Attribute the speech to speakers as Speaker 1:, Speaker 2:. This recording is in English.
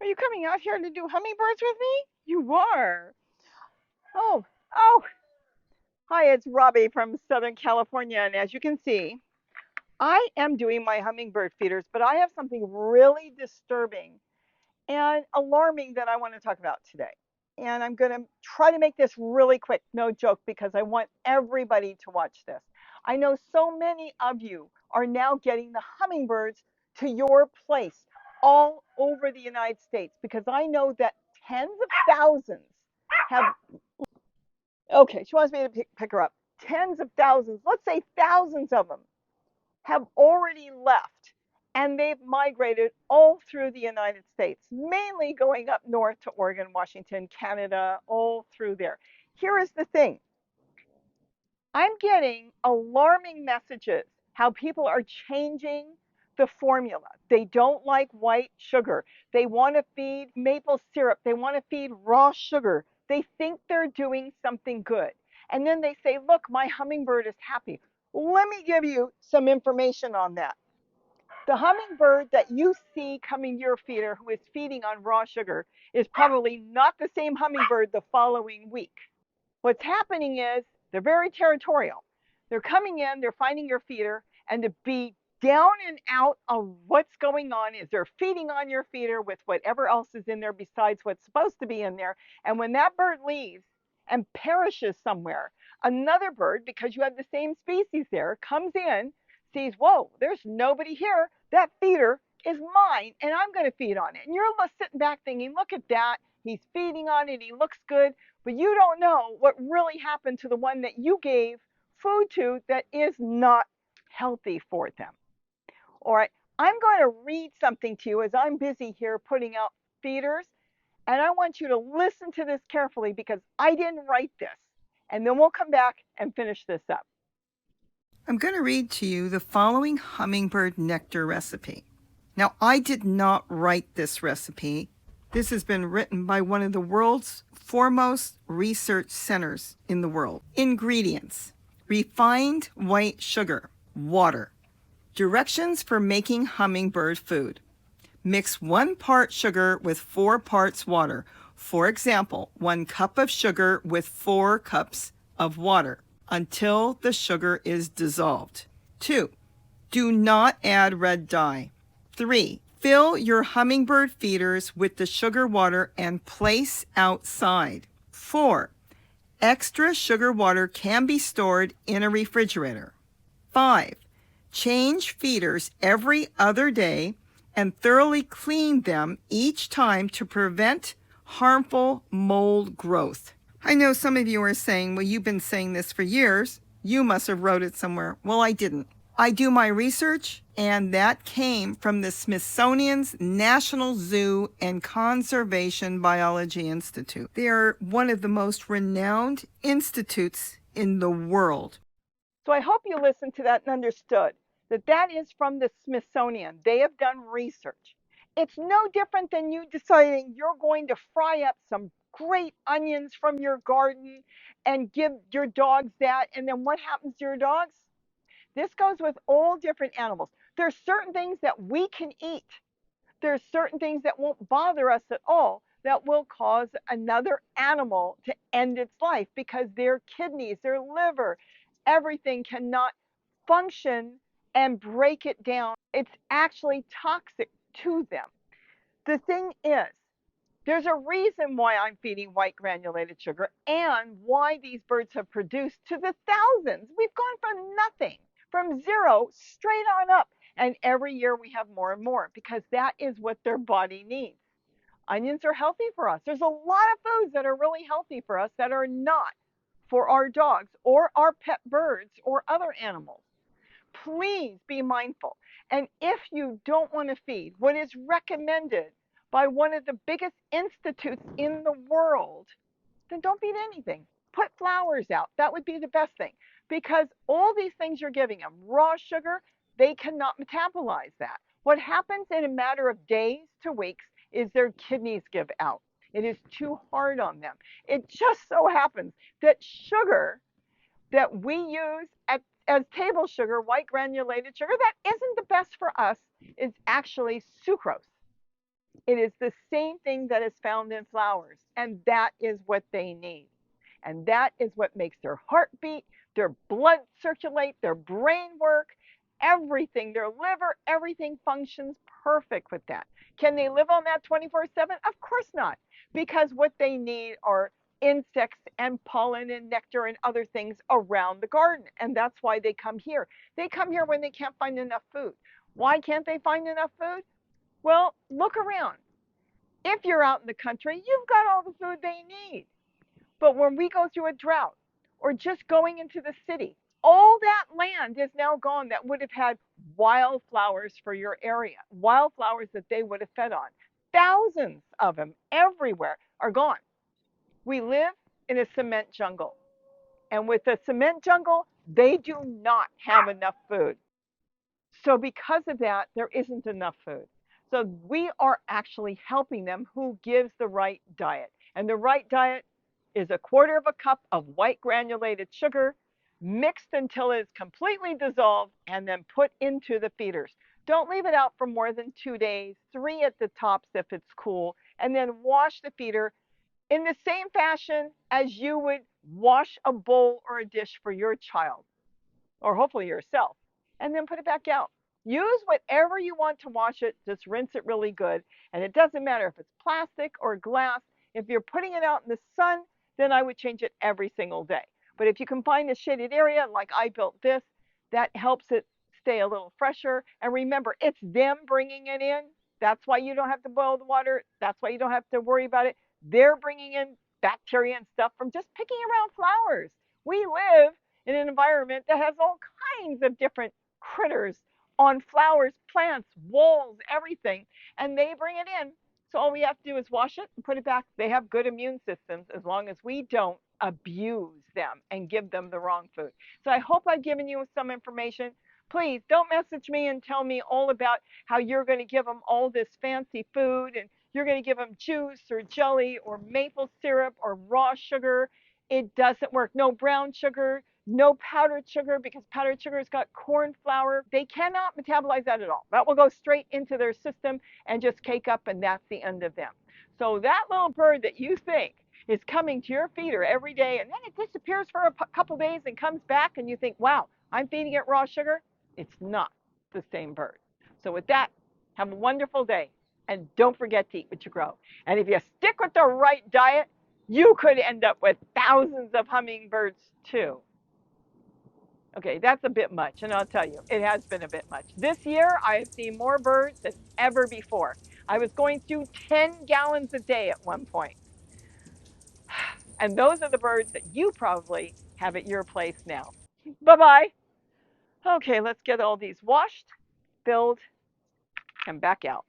Speaker 1: Are you coming out here to do hummingbirds with me? You are. Oh, oh. Hi, it's Robbie from Southern California. And as you can see, I am doing my hummingbird feeders, but I have something really disturbing and alarming that I want to talk about today. And I'm going to try to make this really quick, no joke, because I want everybody to watch this. I know so many of you are now getting the hummingbirds to your place all over the United States because I know that tens of thousands have, okay, she wants me to pick her up. Tens of thousands, let's say thousands of them have already left and they've migrated all through the United States, mainly going up north to Oregon, Washington, Canada, all through there. Here is the thing. I'm getting alarming messages how people are changing the formula. They don't like white sugar. They want to feed maple syrup. They want to feed raw sugar. They think they're doing something good. And then they say, look, my hummingbird is happy. Let me give you some information on that. The hummingbird that you see coming to your feeder who is feeding on raw sugar is probably not the same hummingbird the following week. What's happening is they're very territorial. They're coming in, they're finding your feeder, and to be down and out of what's going on is they're feeding on your feeder with whatever else is in there besides what's supposed to be in there. And when that bird leaves and perishes somewhere, another bird, because you have the same species there, comes in, sees, whoa, there's nobody here. That feeder is mine, and I'm going to feed on it. And you're sitting back thinking, look at that. He's feeding on it. He looks good. But you don't know what really happened to the one that you gave food to that is not healthy for them. All right, I'm going to read something to you as I'm busy here putting out feeders. And I want you to listen to this carefully because I didn't write this. And then we'll come back and finish this up.
Speaker 2: I'm going to read to you the following hummingbird nectar recipe. Now, I did not write this recipe. This has been written by one of the world's foremost research centers in the world. Ingredients: refined white sugar, water. Directions for making hummingbird food: mix 1 part sugar with 4 parts water. For example, 1 cup of sugar with 4 cups of water until the sugar is dissolved. 2. Do not add red dye. 3. Fill your hummingbird feeders with the sugar water and place outside. 4. Extra sugar water can be stored in a refrigerator. 5. Change feeders every other day and thoroughly clean them each time to prevent harmful mold growth. I know some of you are saying, well, you've been saying this for years. You must have wrote it somewhere. Well, I didn't. I do my research, and that came from the Smithsonian's National Zoo and Conservation Biology Institute. They are one of the most renowned institutes in the world.
Speaker 1: So I hope you listened to that and understood that that is from the Smithsonian. They have done research. It's no different than you deciding you're going to fry up some great onions from your garden and give your dogs that. And then what happens to your dogs? This goes with all different animals. There's certain things that we can eat. There's certain things that won't bother us at all that will cause another animal to end its life because their kidneys, their liver, everything cannot function and break it down. It's actually toxic to them. The thing is, there's a reason why I'm feeding white granulated sugar and why these birds have produced to the thousands. We've gone from nothing, from zero, straight on up. And every year we have more and more because that is what their body needs. Onions are healthy for us. There's a lot of foods that are really healthy for us that are not for our dogs or our pet birds or other animals. Please be mindful. And if you don't want to feed what is recommended by one of the biggest institutes in the world, then don't feed anything. Put flowers out. That would be the best thing because all these things you're giving them, raw sugar, they cannot metabolize that. What happens in a matter of days to weeks is their kidneys give out. It is too hard on them. It just so happens that sugar that we use as table sugar, white granulated sugar, that isn't the best for us, is actually sucrose. It is the same thing that is found in flowers, and that is what they need. And that is what makes their heart beat, their blood circulate, their brain work, everything, their liver, everything functions perfect with that. Can they live on that 24/7? Of course not, because what they need are insects and pollen and nectar and other things around the garden. And that's why they come here. They come here when they can't find enough food. Why can't they find enough food? Well, look around. If you're out in the country, you've got all the food they need. But when we go through a drought or just going into the city, all that land is now gone that would have had wildflowers for your area, wildflowers that they would have fed on. Thousands of them everywhere are gone. We live in a cement jungle. And with the cement jungle, they do not have enough food. So because of that, there isn't enough food. So we are actually helping them who gives the right diet. And the right diet is a quarter of a cup of white granulated sugar mixed until it's completely dissolved and then put into the feeders. Don't leave it out for more than 2 days, 3 at the tops if it's cool, and then wash the feeder in the same fashion as you would wash a bowl or a dish for your child or hopefully yourself, and then put it back out. Use whatever you want to wash it, just rinse it really good. And it doesn't matter if it's plastic or glass. If you're putting it out in the sun, then I would change it every single day. But if you can find a shaded area, like I built this, that helps it stay a little fresher. And remember, it's them bringing it in. That's why you don't have to boil the water. That's why you don't have to worry about it. They're bringing in bacteria and stuff from just picking around flowers. We live in an environment that has all kinds of different critters on flowers, plants, walls, everything, and they bring it in. So all we have to do is wash it and put it back. They have good immune systems as long as we don't abuse them and give them the wrong food. So I hope I've given you some information. Please don't message me and tell me all about how you're going to give them all this fancy food and you're going to give them juice or jelly or maple syrup or raw sugar. It doesn't work. No brown sugar, no powdered sugar, because powdered sugar has got corn flour. They cannot metabolize that at all. That will go straight into their system and just cake up, and that's the end of them. So that little bird that you think is coming to your feeder every day, and then it disappears for a couple days and comes back, and you think, wow, I'm feeding it raw sugar. It's not the same bird. So with that, have a wonderful day. And don't forget to eat what you grow. And if you stick with the right diet, you could end up with thousands of hummingbirds too. Okay, that's a bit much, and I'll tell you, it has been a bit much. This year, I have seen more birds than ever before. I was going through 10 gallons a day at one point. And those are the birds that you probably have at your place now. Bye-bye. Okay, let's get all these washed, filled, and back out.